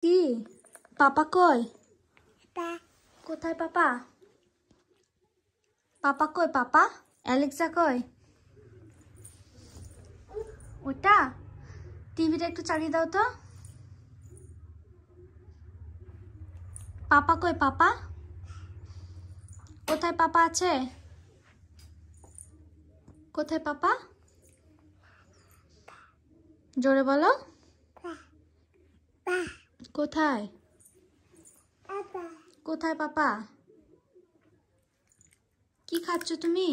কি পাপা কই? কোথায় পাপা? পাপা কই? পাপা অ্যালেক্সা কই? ওটা টিভিটা একটু চালিয়ে দাও তো। পাপা কই? পাপা কোথায়? পাপা আছে কোথায়? পাপা জোরে বলো। কোথায়? কোথায় পাপা? কি খাচ্ছ তুমি?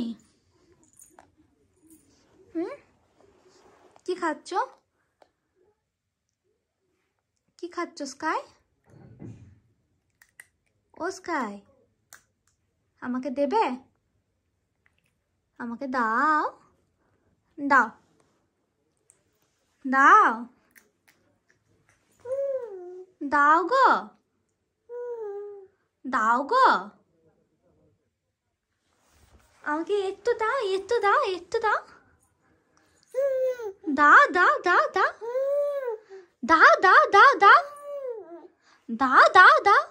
কি খাচ্ছ? কি খাচ্ছ স্কাই? ও স্কাই, আমাকে দেবে? আমাকে দাও দাও দাও দাও গো, দাও গো, আমাকে একটু দাও, একটু দাও, একটু দাও, দাও দাও দাও দাও দাও দাও দাও দাও দাও দাও দাও।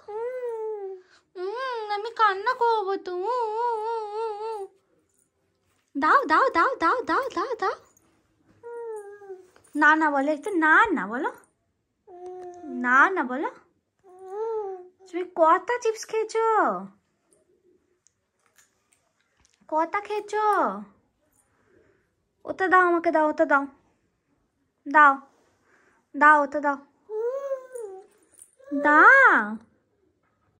আমি কান্না করবো তো। দাও দাও দাও দাও দাও দাও দাও। না না বলো একটু, না না বলো, না না বলো। তুমি কটা চিপস খেয়েছো? কটা খেয়েছো? ওটা দাও আমাকে, দাও ওটা দাও, দাও দাও ওটা দাও, দাও।